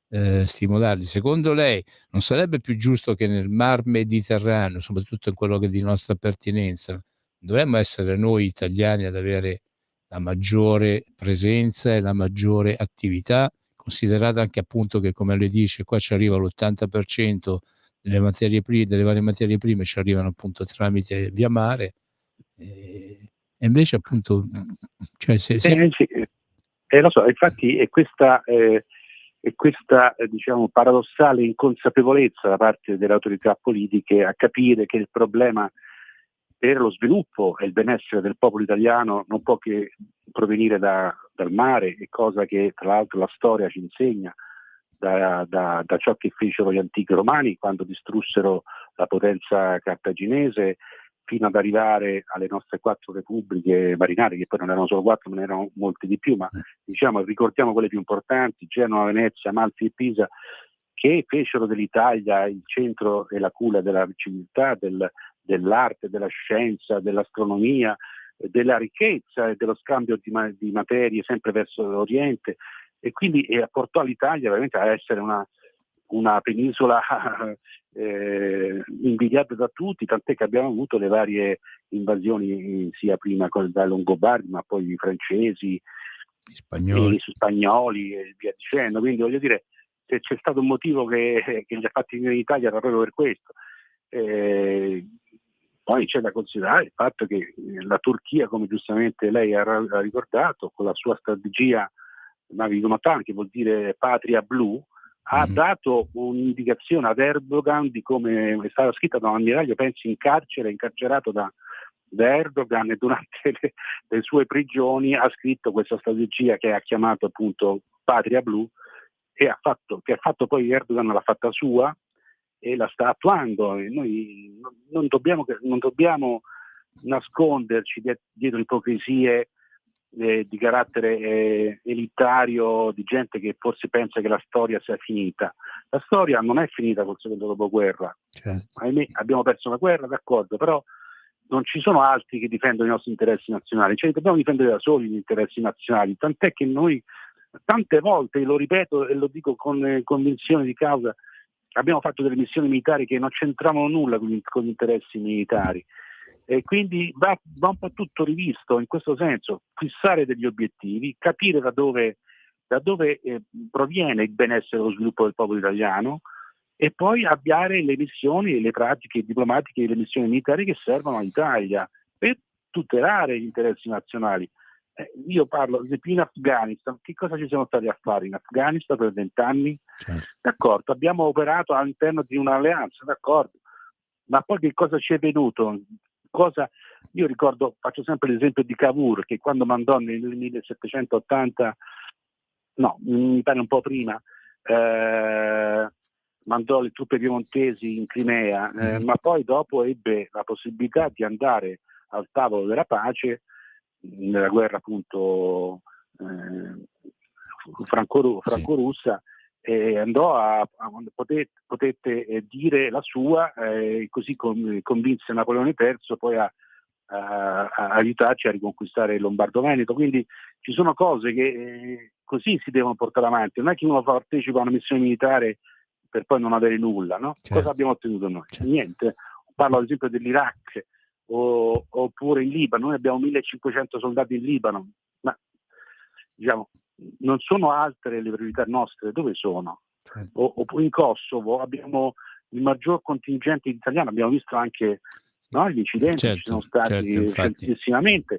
stimolarli. Secondo lei non sarebbe più giusto che nel Mar Mediterraneo, soprattutto in quello che è di nostra pertinenza, dovremmo essere noi italiani ad avere la maggiore presenza e la maggiore attività, considerata anche appunto che, come lei dice, qua ci arriva l'80% delle varie materie prime ci arrivano appunto tramite via mare, e invece appunto cioè lo so, infatti è questa diciamo paradossale inconsapevolezza da parte delle autorità politiche a capire che il problema per lo sviluppo e il benessere del popolo italiano non può che provenire dal mare, è cosa che tra l'altro la storia ci insegna da ciò che fecero gli antichi romani quando distrussero la potenza cartaginese, fino ad arrivare alle nostre 4 repubbliche marinare, che poi non erano solo 4, ma ne erano molte di più, ma diciamo ricordiamo quelle più importanti: Genova, Venezia, Amalfi e Pisa, che fecero dell'Italia il centro e la culla della civiltà, dell'arte, della scienza, dell'astronomia, della ricchezza e dello scambio di materie sempre verso l'Oriente, e quindi portò l'Italia veramente a essere una penisola invidiata da tutti, tant'è che abbiamo avuto le varie invasioni sia prima dai Longobardi, ma poi i francesi, gli spagnoli e via dicendo. Quindi voglio dire, se c'è stato un motivo che li ha fatti venire in Italia era proprio per questo. Poi c'è da considerare il fatto che la Turchia, come giustamente lei ha ricordato, con la sua strategia Navigonotan, che vuol dire patria blu, ha dato un'indicazione ad Erdogan di come è stata scritta da un ammiraglio, pensi incarcerato da Erdogan, e durante le sue prigioni ha scritto questa strategia che ha chiamato appunto patria blu, che ha fatto poi Erdogan, l'ha fatta sua e la sta attuando. E noi non dobbiamo nasconderci dietro ipocrisie di carattere elitario, di gente che forse pensa che la storia sia finita. La storia non è finita col secondo dopoguerra. Certo. Ahimè, abbiamo perso una guerra, d'accordo, però non ci sono altri che difendono i nostri interessi nazionali, cioè dobbiamo difendere da soli gli interessi nazionali, tant'è che noi tante volte, lo ripeto e lo dico con convinzione di causa, abbiamo fatto delle missioni militari che non c'entravano nulla con gli interessi militari, e quindi va un po' tutto rivisto in questo senso, fissare degli obiettivi, capire da dove proviene il benessere e lo sviluppo del popolo italiano, e poi avviare le missioni, le pratiche diplomatiche e le missioni militari che servono all'Italia per tutelare gli interessi nazionali. Io parlo, ad esempio, in Afghanistan, che cosa ci siamo stati a fare in Afghanistan per 20 anni? Certo. D'accordo, abbiamo operato all'interno di un'alleanza, d'accordo, ma poi che cosa ci è venuto? Io ricordo, faccio sempre l'esempio di Cavour, che quando mandò nel 1780, no, mi pare un po' prima, mandò le truppe piemontesi in Crimea, ma poi dopo ebbe la possibilità di andare al tavolo della pace nella guerra appunto franco-russa, e andò potette dire la sua, così convinse Napoleone III poi a aiutarci a riconquistare il Lombardo-Veneto. Quindi ci sono cose che così si devono portare avanti, non è che uno partecipa a una missione militare per poi non avere nulla, no? Certo. Cosa abbiamo ottenuto noi? Certo. Niente. Parlo ad esempio dell'Iraq oppure in Libano. Noi abbiamo 1500 soldati in Libano, ma diciamo non sono altre le priorità nostre, dove sono? Certo. Oppure in Kosovo abbiamo il maggior contingente italiano, abbiamo visto anche, no, gli incidenti, Certo, ci sono stati infatti. recentissimamente,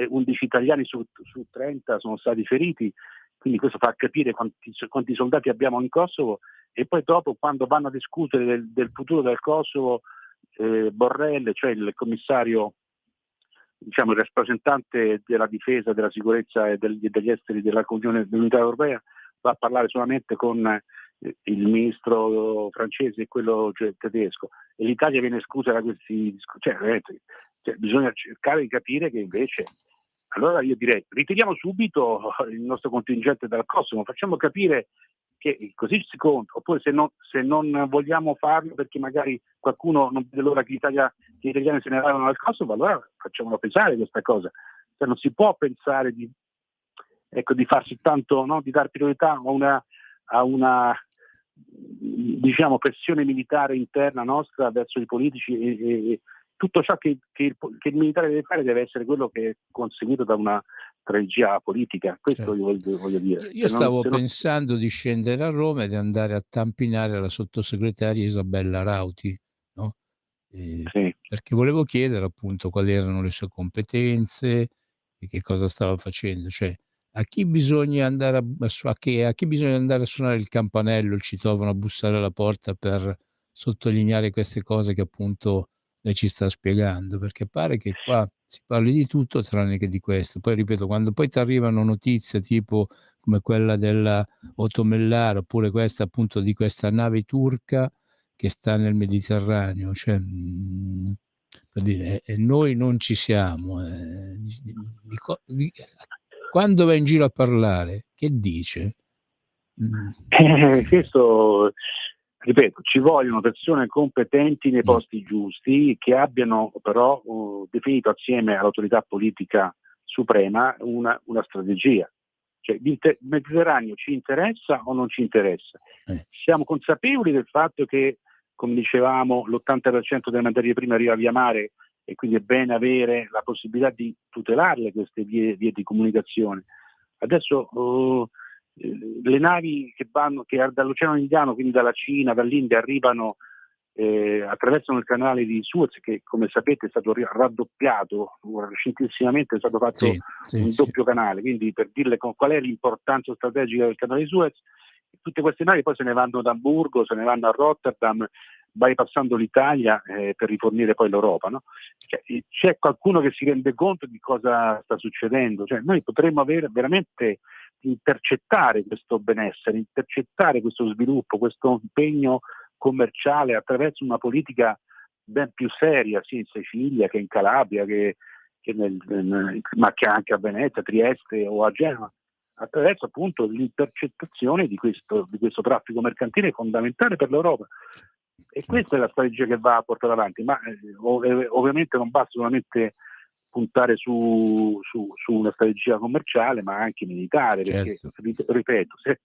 11 italiani su 30 sono stati feriti, quindi questo fa capire quanti soldati abbiamo in Kosovo. E poi dopo, quando vanno a discutere del futuro del Kosovo, Borrell, cioè il commissario, diciamo il rappresentante della difesa, della sicurezza e degli esteri dell'Unione Europea, va a parlare solamente con il ministro francese e quello tedesco, e l'Italia viene esclusa da questi discorsi. Cioè, bisogna cercare di capire che invece, allora io direi ritiriamo subito il nostro contingente dal Kosovo, facciamo capire che così si conta, oppure se non vogliamo farlo perché magari qualcuno non vede l'ora che gli italiani se ne vadano dal Kosovo, allora facciamolo pensare questa cosa. Cioè, non si può pensare di far soltanto, no, di dar priorità a una diciamo pressione militare interna nostra verso i politici, e tutto ciò che il militare deve fare deve essere quello che è conseguito da una strategia politica. Questo Certo. io voglio dire. Io stavo pensando di scendere a Roma e di andare a tampinare la sottosegretaria Isabella Rauti, no? Sì. Perché volevo chiedere appunto quali erano le sue competenze e che cosa stava facendo, cioè a chi bisogna andare a chi bisogna andare a suonare il campanello, il citofono, a bussare alla porta per sottolineare queste cose che appunto lei ci sta spiegando, perché pare che qua si parli di tutto tranne che di questo. Poi ripeto, quando poi ti arrivano notizie tipo come quella della Otomellara, oppure questa appunto di questa nave turca che sta nel Mediterraneo, cioè per dire, e noi non ci siamo. Quando va in giro a parlare, che dice? Questo, ripeto, ci vogliono persone competenti nei posti giusti, che abbiano però definito assieme all'autorità politica suprema una strategia. Cioè, il Mediterraneo ci interessa o non ci interessa? Siamo consapevoli del fatto che, come dicevamo, l'80% delle materie prime arriva via mare, e quindi è bene avere la possibilità di tutelarle queste vie di comunicazione. Adesso le navi che dall'Oceano Indiano, quindi dalla Cina, dall'India, arrivano, attraversano il canale di Suez, che come sapete è stato raddoppiato, recentissimamente è stato fatto un doppio canale, quindi per dirle qual è l'importanza strategica del canale di Suez. Tutte queste navi poi se ne vanno ad Amburgo, se ne vanno a Rotterdam, bypassando l'Italia per rifornire poi l'Europa, no? Cioè, c'è qualcuno che si rende conto di cosa sta succedendo? Cioè, noi potremmo veramente intercettare questo benessere, intercettare questo sviluppo, questo impegno commerciale attraverso una politica ben più seria, sia in Sicilia che in Calabria, che ma che anche a Venezia, Trieste o a Genova, attraverso appunto l'intercettazione di questo traffico mercantile fondamentale per l'Europa. E questa è la strategia che va a portare avanti, ma ovviamente non basta solamente puntare su una strategia commerciale, ma anche militare, perché, ripeto, se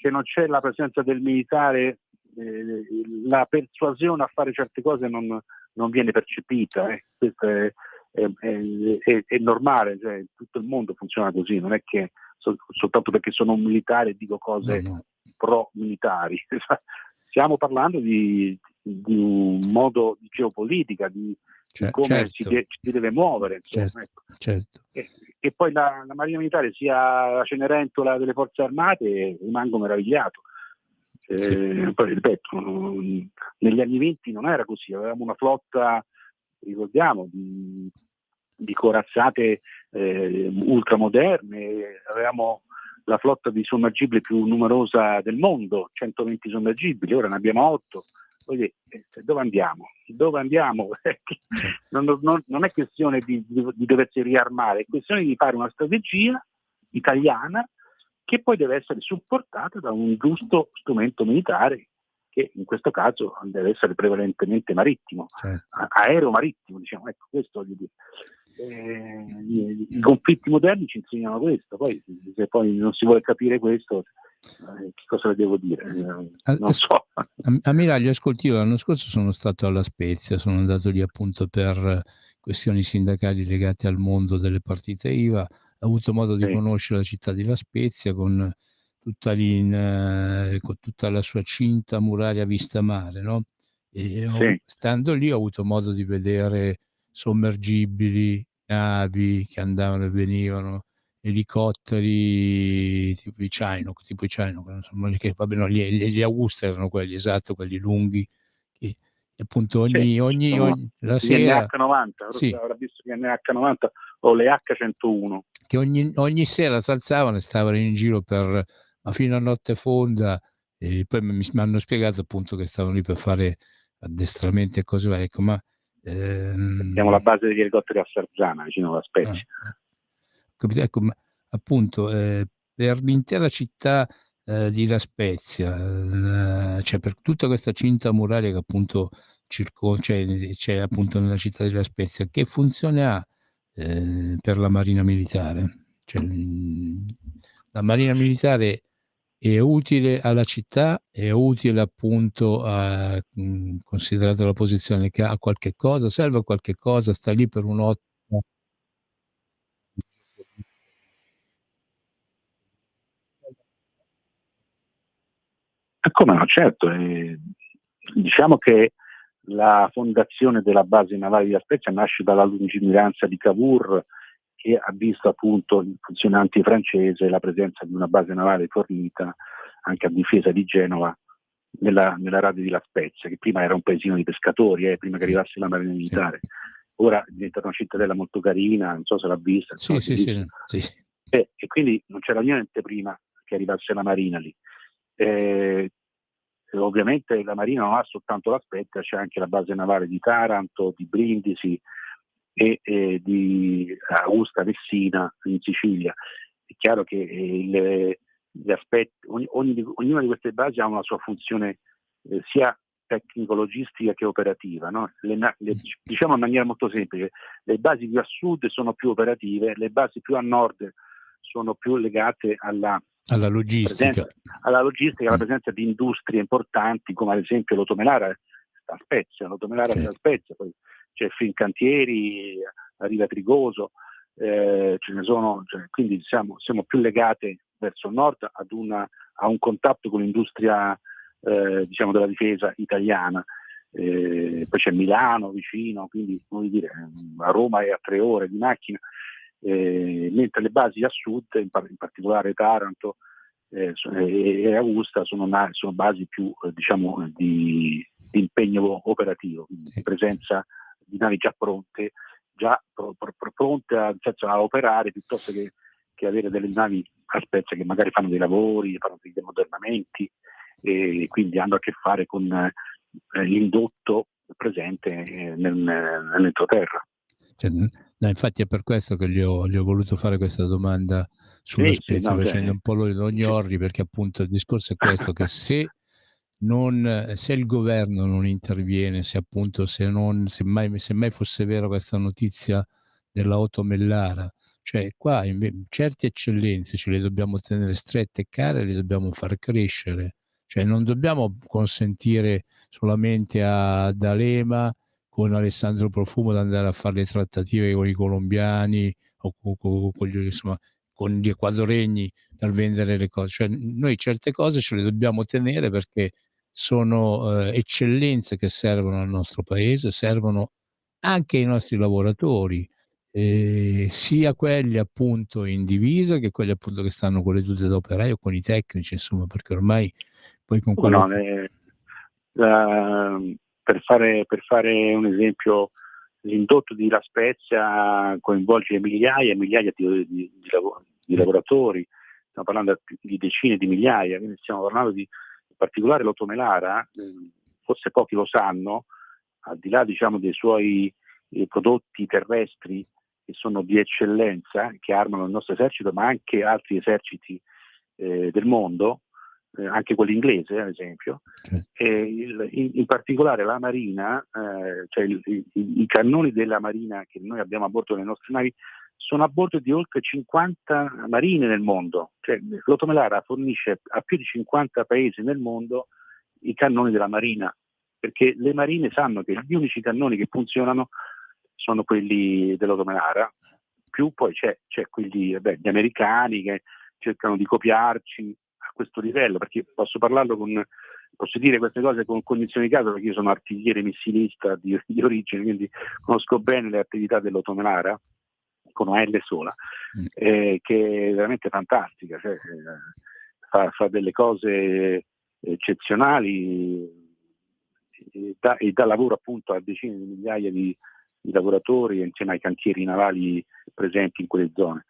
non c'è la presenza del militare, la persuasione a fare certe cose non viene percepita. Questo è normale, cioè, tutto il mondo funziona così, non è che soltanto perché sono un militare dico cose pro-militari. Stiamo parlando di un modo di geopolitica, di come si deve muovere. Insomma, certo. E poi la Marina Militare sia la Cenerentola delle Forze Armate, rimango meravigliato. Poi ripeto, negli anni 20 non era così, avevamo una flotta, ricordiamo, di corazzate ultramoderne, avevamo la flotta di sommergibili più numerosa del mondo, 120 sommergibili, ora ne abbiamo 8. Dove andiamo? Non è questione di doversi riarmare, è questione di fare una strategia italiana che poi deve essere supportata da un giusto strumento militare, che in questo caso deve essere prevalentemente marittimo, aereo-marittimo, diciamo. Ecco, questo voglio dire. I conflitti moderni ci insegnano questo, poi se poi non si vuole capire questo, che cosa le devo dire? Non so. Ammiraglio, ascolti, io l'anno scorso sono stato alla Spezia, sono andato lì appunto per questioni sindacali legate al mondo delle partite IVA, ho avuto modo di conoscere la città di La Spezia con tutta la sua cinta muraria vista mare, no? E stando lì ho avuto modo di vedere sommergibili, navi che andavano e venivano, elicotteri tipo i Chinook, che vabbè, no, gli Augusta erano quelli, esatto, quelli lunghi, che appunto la sera NH90, avrà visto gli NH90 o le H101 che ogni sera si alzavano e stavano in giro ma fino a notte fonda, e poi mi hanno spiegato appunto che stavano lì per fare addestramenti e cose varie. Ecco, ma siamo la base degli elicotteri a Sarzana, vicino alla Spezia. Ecco, ma appunto per l'intera città di La Spezia, cioè per tutta questa cinta muraria che appunto c'è appunto nella città di La Spezia, che funzione ha per la Marina Militare? Cioè, la Marina Militare è utile alla città, è utile appunto considerata la posizione che ha qualche cosa, serve a qualche cosa, sta lì per un'ottica. Come no, certo. Diciamo che la fondazione della base navale di La Spezia nasce dalla lungimiranza di Cavour, che ha visto appunto in funzione antifrancese la presenza di una base navale fornita anche a difesa di Genova nella rade di La Spezia, che prima era un paesino di pescatori, prima che arrivasse la Marina Militare. Ora è diventata una cittadella molto carina, non so se l'ha vista. Sì. E quindi non c'era niente prima che arrivasse la Marina lì. Ovviamente la Marina non ha soltanto La Spezia, c'è anche la base navale di Taranto, di Brindisi e di Augusta Messina in Sicilia. È chiaro che gli aspetti, ognuna di queste basi ha una sua funzione sia tecnico-logistica che operativa, no? Diciamo in maniera molto semplice, le basi più a sud sono più operative, le basi più a nord sono più legate alla logistica, alla presenza di industrie importanti, come ad esempio l'Automelara a Spezia, poi c'è Fincantieri, arriva Trigoso, ce ne sono, quindi siamo più legate verso il nord a un contatto con l'industria diciamo della difesa italiana. Poi c'è Milano vicino, quindi vuol dire, a Roma è a 3 ore di macchina, mentre le basi a sud, in particolare Taranto e Augusta, sono basi più diciamo di impegno operativo, quindi di presenza di navi già pronte, pronte a operare, piuttosto che avere delle navi a Spezia che magari fanno dei lavori, fanno degli ammodernamenti, e quindi hanno a che fare con l'indotto presente nell'entroterra. Cioè, No, infatti è per questo che gli ho voluto fare questa domanda sulla Sì, Spezia, no, facendo cioè, un po' lo sì. gnorri, perché appunto il discorso è questo, che se il governo non interviene, se appunto se mai fosse vera questa notizia della Otto Mellara, cioè qua certe eccellenze ce le dobbiamo tenere strette e care, le dobbiamo far crescere, cioè non dobbiamo consentire solamente a D'Alema con Alessandro Profumo ad andare a fare le trattative con i colombiani o insomma, con gli equadoregni per vendere le cose. Cioè, noi certe cose ce le dobbiamo tenere perché sono eccellenze che servono al nostro paese, servono anche ai nostri lavoratori, sia quelli appunto in divisa che quelli appunto che stanno con le tute d'operaio o con i tecnici, insomma, perché ormai poi con Come quello no, che... la- per fare un esempio, l'indotto di La Spezia coinvolge migliaia e migliaia di Sì, lavoratori, stiamo parlando di decine di migliaia, quindi stiamo parlando in particolare l'Otto Melara, forse pochi lo sanno, al di là diciamo dei suoi prodotti terrestri che sono di eccellenza, che armano il nostro esercito, ma anche altri eserciti del mondo, anche quello inglese ad esempio, sì. in particolare la Marina, cioè i cannoni della Marina che noi abbiamo a bordo delle nostre navi sono a bordo di oltre 50 marine nel mondo, cioè l'Otto Melara fornisce a più di 50 paesi nel mondo i cannoni della Marina, perché le marine sanno che gli unici cannoni che funzionano sono quelli dell'Otto Melara, più poi c'è quelli, gli americani che cercano di copiarci a questo livello, perché posso dire queste cose con cognizione di causa, perché io sono artigliere missilista di origine, quindi conosco bene le attività dell'Otto Melara, con una L sola, che è veramente fantastica, cioè, fa delle cose eccezionali e dà lavoro appunto a decine di migliaia di lavoratori insieme ai cantieri navali presenti in quelle zone.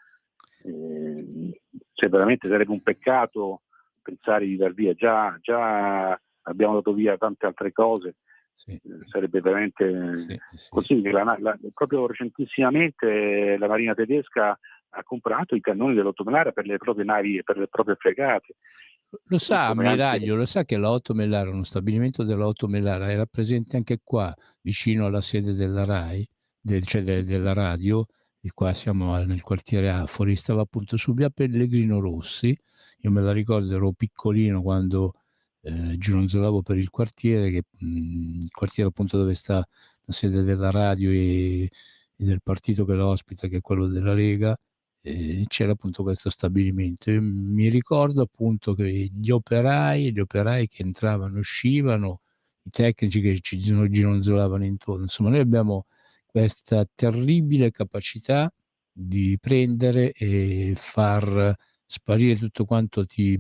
Cioè veramente sarebbe un peccato pensare di dar via, già abbiamo dato via tante altre cose, Sì, sarebbe veramente sì. così che proprio recentissimamente la Marina tedesca ha comprato i cannoni dell'Otto Melara per le proprie navi e per le proprie fregate. Lo sa, Come anche ammiraglio, lo sa che la Otto Melara, uno stabilimento della Otto Melara era presente anche qua, vicino alla sede della RAI, della radio, e qua siamo nel quartiere Afori, stava appunto su via Pellegrino Rossi, io me la ricordo, ero piccolino quando gironzolavo per il quartiere, il quartiere appunto dove sta la sede della radio e del partito che la ospita, che è quello della Lega, c'era appunto questo stabilimento. Io mi ricordo appunto che gli operai che entravano e uscivano, i tecnici che ci gironzolavano intorno. Insomma, noi abbiamo questa terribile capacità di prendere e far sparire tutto quanto di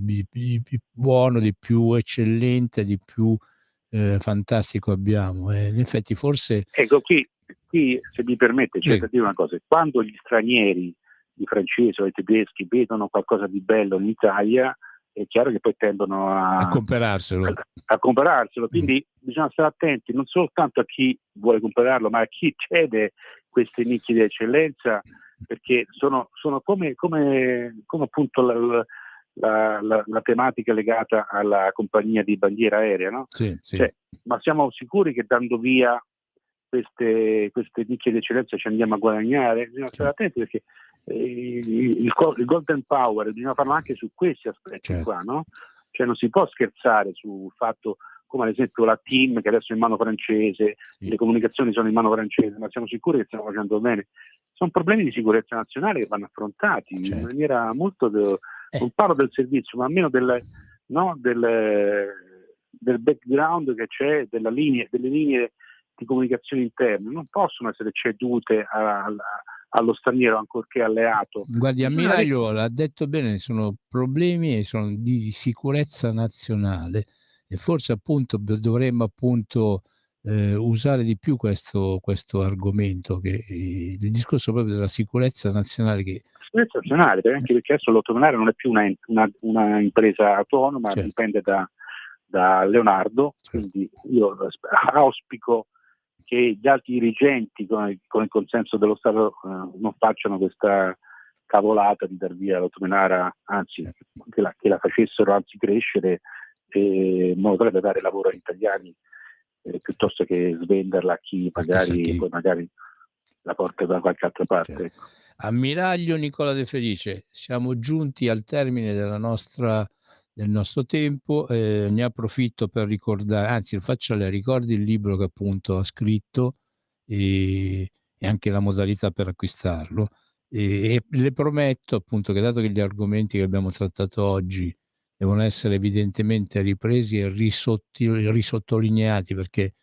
buono, di più eccellente, di più fantastico abbiamo. In effetti forse... ecco, qui se mi permette c'è da Prego. dire una cosa: quando gli stranieri, i francesi o i tedeschi, vedono qualcosa di bello in Italia, è chiaro che poi tendono A comperarselo. a compararselo, quindi bisogna stare attenti non soltanto a chi vuole comprarlo, ma a chi cede queste nicchie di eccellenza, perché sono come appunto la tematica legata alla compagnia di bandiera aerea, no? Sì. Cioè, ma siamo sicuri che dando via queste nicchie di eccellenza ci andiamo a guadagnare? Bisogna stare attenti, perché il golden power bisogna farlo anche su questi aspetti qua, no? Cioè non si può scherzare sul fatto, come ad esempio la TIM che adesso è in mano francese, le comunicazioni sono in mano francese, ma siamo sicuri che stiamo facendo bene? Sono problemi di sicurezza nazionale che vanno affrontati in maniera molto non parlo del servizio, ma almeno del background che c'è, delle linee di comunicazione interne, non possono essere cedute allo straniero ancorché alleato. Guardi, Ammiraglio l'ha detto bene, sono problemi di sicurezza nazionale, e forse appunto dovremmo appunto usare di più questo argomento, che il discorso proprio della sicurezza nazionale, che Sicurezza nazionale, anche perché adesso l'Otto Melara non è più una impresa autonoma, dipende da Leonardo, quindi io auspico che gli altri dirigenti con il consenso dello Stato non facciano questa cavolata di dar via l'automenara, anzi che la facessero anzi crescere, in modo tale da dare lavoro agli italiani, piuttosto che svenderla a chi poi magari la porta da qualche altra parte. Certo. Ammiraglio Nicola De Felice, siamo giunti al termine del nostro tempo, ne approfitto per ricordare, anzi faccio le ricordi il libro che appunto ha scritto e anche la modalità per acquistarlo, e le prometto appunto che, dato che gli argomenti che abbiamo trattato oggi devono essere evidentemente ripresi e risottolineati, perché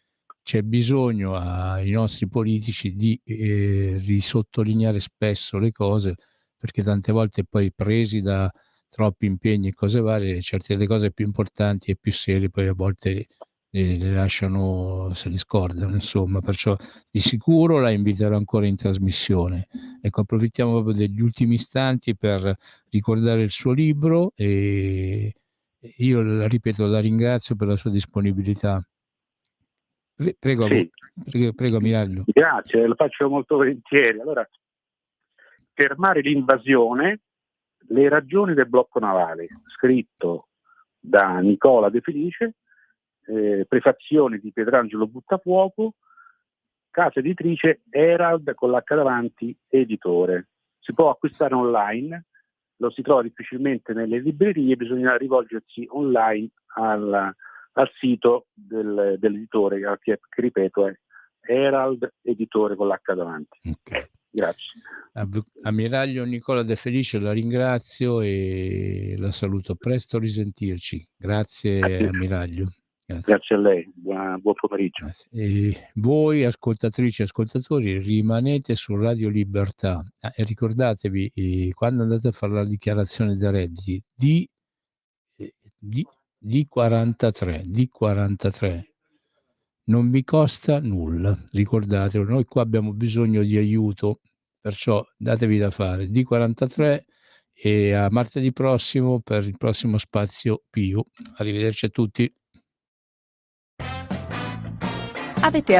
c'è bisogno ai nostri politici di risottolineare spesso le cose, perché tante volte poi, presi da troppi impegni e cose varie, certe delle cose più importanti e più serie poi a volte le lasciano, se le scordano, insomma. Perciò di sicuro la inviterò ancora in trasmissione. Ecco, approfittiamo proprio degli ultimi istanti per ricordare il suo libro, e io, ripeto, la ringrazio per la sua disponibilità. Prego, Sì. prego Ammiraglio. Grazie, lo faccio molto volentieri. Allora, fermare l'invasione, le ragioni del blocco navale, scritto da Nicola De Felice, prefazione di Pietrangelo Buttafuoco, casa editrice Herald con l'H davanti, editore. Si può acquistare online, lo si trova difficilmente nelle librerie, bisogna rivolgersi online al sito dell'editore, che ripeto è Herald editore con l'H davanti. Okay. Grazie. Ammiraglio Nicola De Felice, la ringrazio e la saluto. Presto a risentirci. Grazie Ammiraglio. Grazie a lei, buon pomeriggio. E voi, ascoltatrici e ascoltatori, rimanete su Radio Libertà, e ricordatevi, quando andate a fare la dichiarazione dei redditi, D43, non vi costa nulla, ricordatelo. Noi qua abbiamo bisogno di aiuto, perciò datevi da fare. D43, e a martedì prossimo per il prossimo Spazio Pio. Arrivederci a tutti. Avete